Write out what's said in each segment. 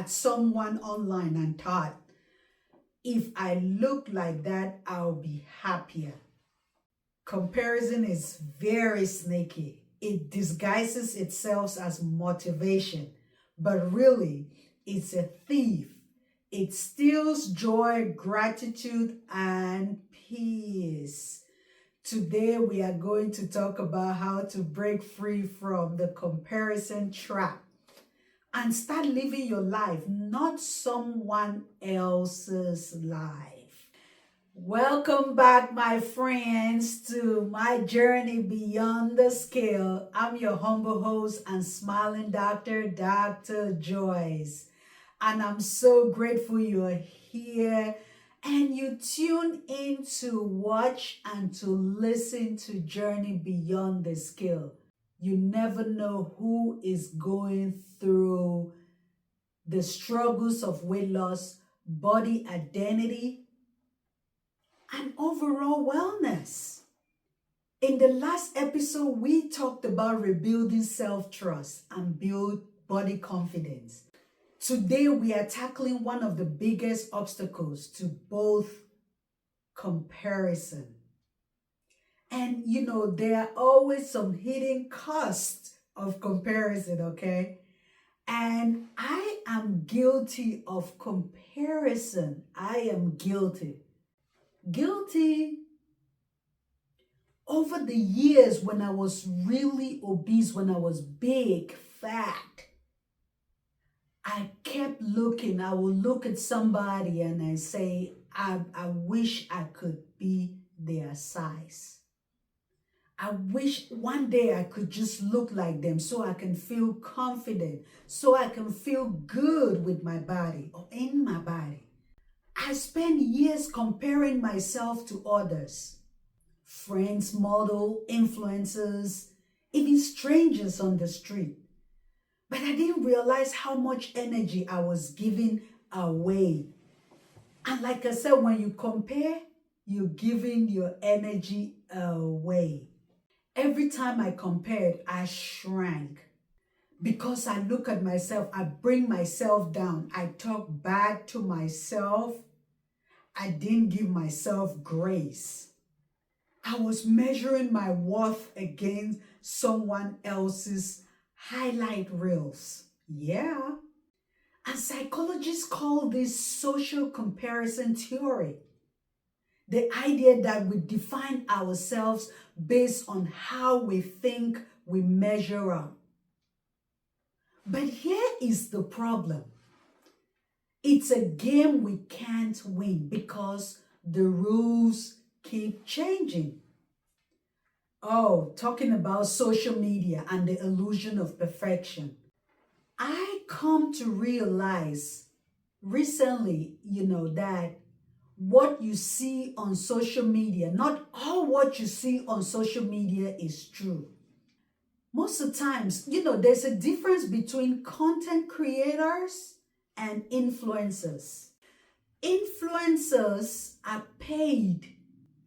at someone online and thought, if I look like that, I'll be happier. Comparison is very sneaky. It disguises itself as motivation, but really, it's a thief. It steals joy, gratitude, and peace. Today, we are going to talk about how to break free from the comparison trap and start living your life, not someone else's life. Welcome back, my friends, to my journey beyond the scale. I'm your humble host and smiling doctor, Dr. Joice. And I'm so grateful you're here and you tune in to watch and to listen to Journey Beyond the Scale. You never know who is going through the struggles of weight loss, body identity, and overall wellness. In the last episode, we talked about rebuilding self-trust and build body confidence. Today, we are tackling one of the biggest obstacles to both comparison. And there are always some hidden costs of comparison, okay? And I am guilty of comparison. I am guilty. Over the years when I was really obese, when I was big, fat, I kept looking. I would look at somebody and I say, I wish I could be their size. I wish one day I could just look like them so I can feel confident, so I can feel good with my body or in my body. I spent years comparing myself to others, friends, model, influencers, even strangers on the street. But I didn't realize how much energy I was giving away. And like I said, when you compare, you're giving your energy away. Every time I compared, I shrank. Because I look at myself, I bring myself down. I talk bad to myself. I didn't give myself grace. I was measuring my worth against someone else's highlight reels. Yeah. And psychologists call this social comparison theory. The idea that we define ourselves based on how we think we measure up. But here is the problem. It's a game we can't win because the rules keep changing. Oh, talking about social media and the illusion of perfection. I come to realize recently, that what you see on social media, not all what you see on social media is true. Most of the times, there's a difference between content creators and influencers. Influencers are paid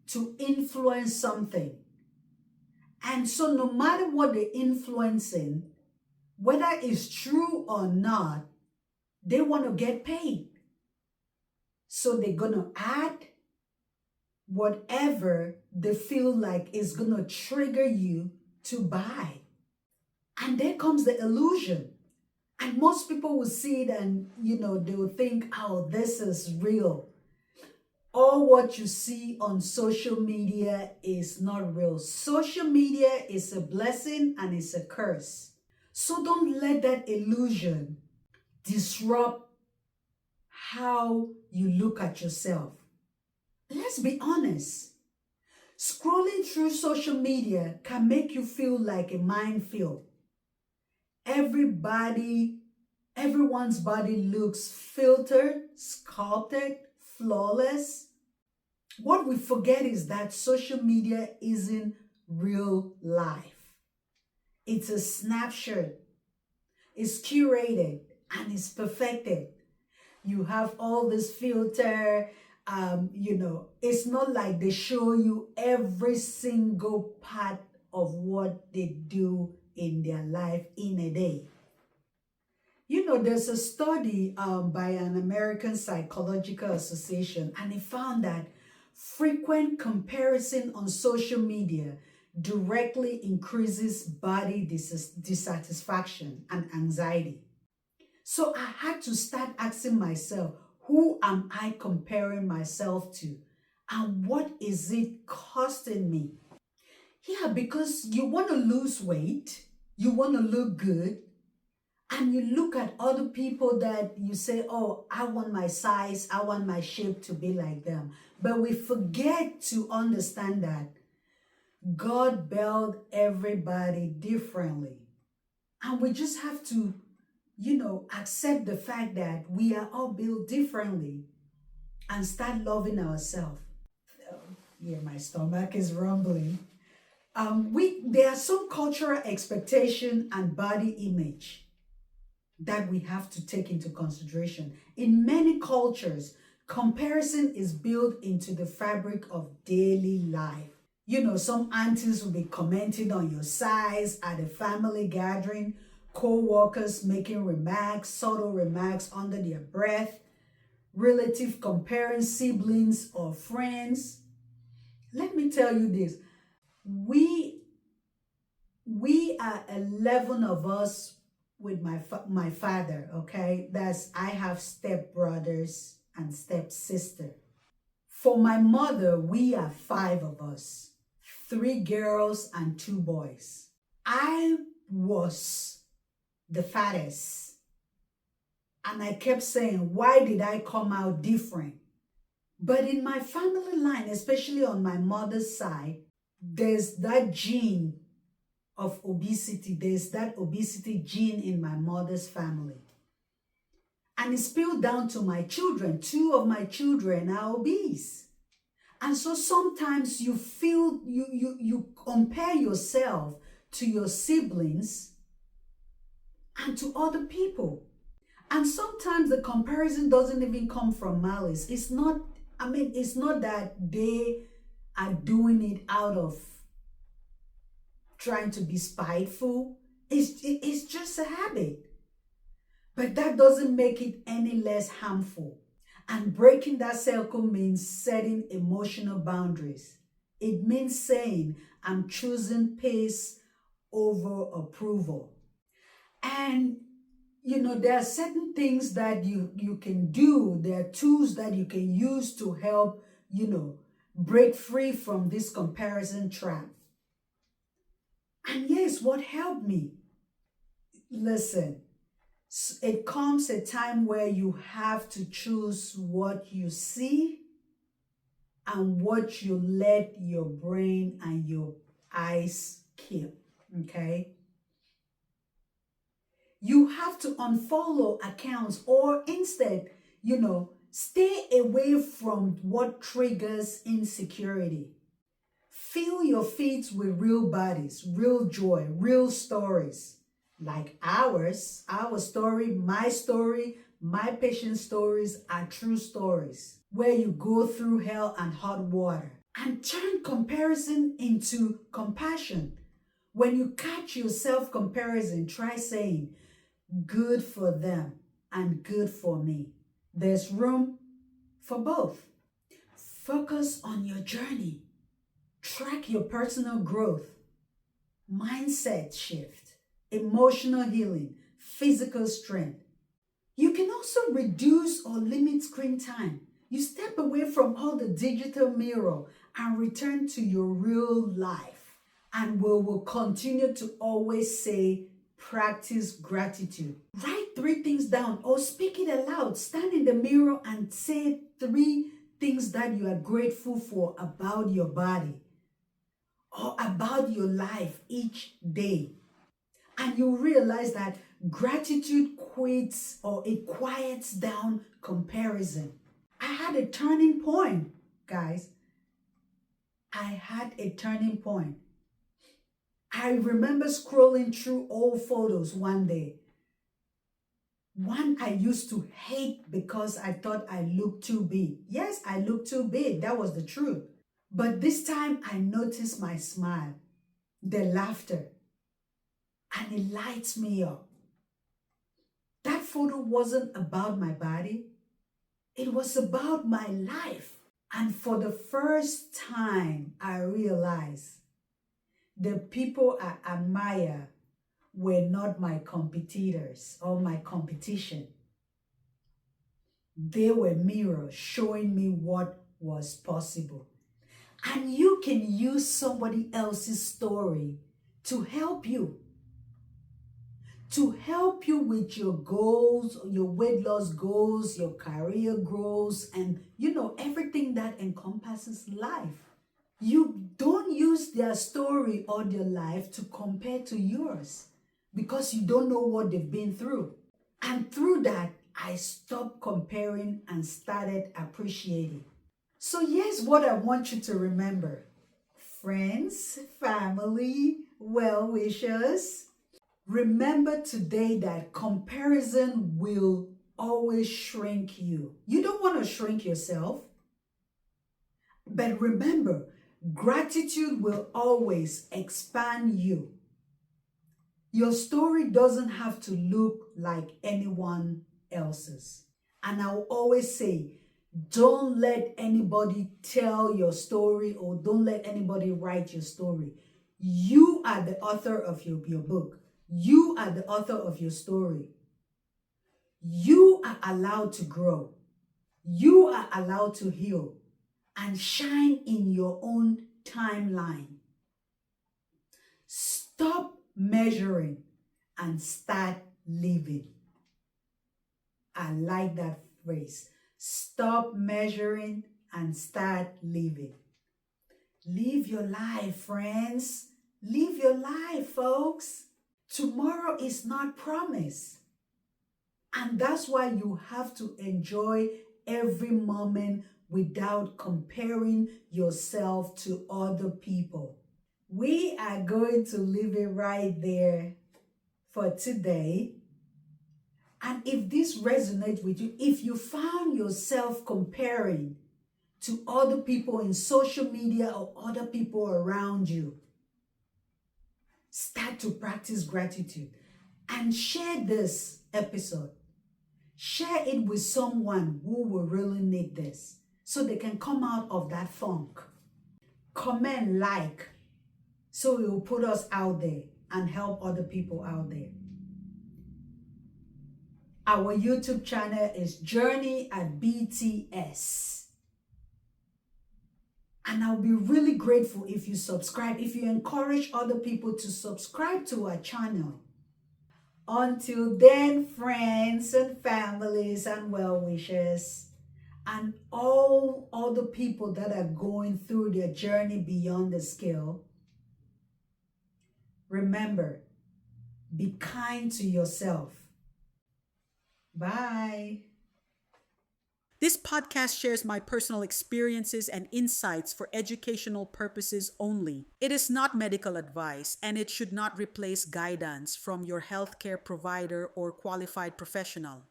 to influence something. And so no matter what they're influencing, whether it's true or not, they want to get paid. So they're going to add whatever they feel like is going to trigger you to buy. And there comes the illusion. And most people will see it and, they will think, oh, this is real. All what you see on social media is not real. Social media is a blessing and it's a curse. So don't let that illusion disrupt how you look at yourself. Let's be honest. Scrolling through social media can make you feel like a minefield. Everyone's body looks filtered, sculpted, flawless. What we forget is that social media isn't real life. It's a snapshot. It's curated and it's perfected. You have all this filter, it's not like they show you every single part of what they do in their life in a day. You know, there's a study by an American Psychological Association, and it found that frequent comparison on social media directly increases body dissatisfaction and anxiety. So I had to start asking myself, who am I comparing myself to? And what is it costing me? Yeah, because you want to lose weight, you want to look good, and you look at other people that you say, oh, I want my size, I want my shape to be like them. But we forget to understand that God built everybody differently. And we just have to, accept the fact that we are all built differently and start loving ourselves. Yeah, my stomach is rumbling. There are some cultural expectation and body image that we have to take into consideration. In many cultures, comparison is built into the fabric of daily life. You know, some aunties will be commenting on your size at a family gathering, co-workers making remarks, subtle remarks under their breath, relative comparing siblings or friends. Let me tell you this. We are 11 of us with my father, okay? I have step brothers and step sister. For my mother, we are 5 of us, 3 girls and 2 boys. I was the fattest. And I kept saying, why did I come out different? But in my family line, especially on my mother's side, there's that gene of obesity. There's that obesity gene in my mother's family. And it spilled down to my children. 2 of my children are obese. And so sometimes you feel, you compare yourself to your siblings and to other people. And sometimes the comparison doesn't even come from malice. It's not that they are doing it out of trying to be spiteful. It's just a habit. But that doesn't make it any less harmful. And breaking that circle means setting emotional boundaries. It means saying, I'm choosing peace over approval. And, there are certain things that you can do. There are tools that you can use to help, break free from this comparison trap. And yes, what helped me? Listen, it comes a time where you have to choose what you see and what you let your brain and your eyes keep, okay? You have to unfollow accounts or instead, stay away from what triggers insecurity. Fill your feeds with real bodies, real joy, real stories. Like our story, my patient's stories are true stories where you go through hell and hot water. And turn comparison into compassion. When you catch yourself comparison, try saying, good for them and good for me. There's room for both. Focus on your journey. Track your personal growth, mindset shift, emotional healing, physical strength. You can also reduce or limit screen time. You step away from all the digital mirror and return to your real life. And we will continue to always say, practice gratitude. Write 3 things down or speak it aloud. Stand in the mirror and say 3 things that you are grateful for about your body or about your life each day. And you realize that gratitude quiets down comparison. I had a turning point, guys. I had a turning point. I remember scrolling through old photos one day. One I used to hate because I thought I looked too big. Yes, I looked too big. That was the truth. But this time I noticed my smile, the laughter, and it lights me up. That photo wasn't about my body. It was about my life. And for the first time, I realized the people I admire were not my competitors or my competition. They were mirrors showing me what was possible. And you can use somebody else's story to help you. To help you with your goals, your weight loss goals, your career goals, and everything that encompasses life. You don't use their story or their life to compare to yours because you don't know what they've been through. And through that, I stopped comparing and started appreciating. So here's what I want you to remember. Friends, family, well-wishers, remember today that comparison will always shrink you. You don't want to shrink yourself. But remember, gratitude will always expand you. Your story doesn't have to look like anyone else's. And I'll always say, don't let anybody tell your story or don't let anybody write your story. You are the author of your book. You are the author of your story. You are allowed to grow. You are allowed to heal and shine in your own timeline. Stop measuring and start living. I like that phrase. Stop measuring and start living. Live your life, friends. Live your life, folks. Tomorrow is not promised. And that's why you have to enjoy every moment without comparing yourself to other people. We are going to leave it right there for today. And if this resonates with you, if you found yourself comparing to other people in social media or other people around you, start to practice gratitude and share this episode. Share it with someone who will really need this so they can come out of that funk. Comment, like, so it will put us out there and help other people out there. Our YouTube channel is Journey at BTS. And I'll be really grateful if you subscribe, if you encourage other people to subscribe to our channel. Until then, friends and families and well-wishers, and all other people that are going through their journey beyond the scale, remember, be kind to yourself. Bye. This podcast shares my personal experiences and insights for educational purposes only. It is not medical advice, and it should not replace guidance from your healthcare provider or qualified professional.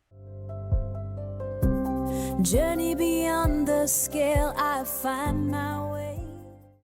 Journey beyond the scale, I find my way.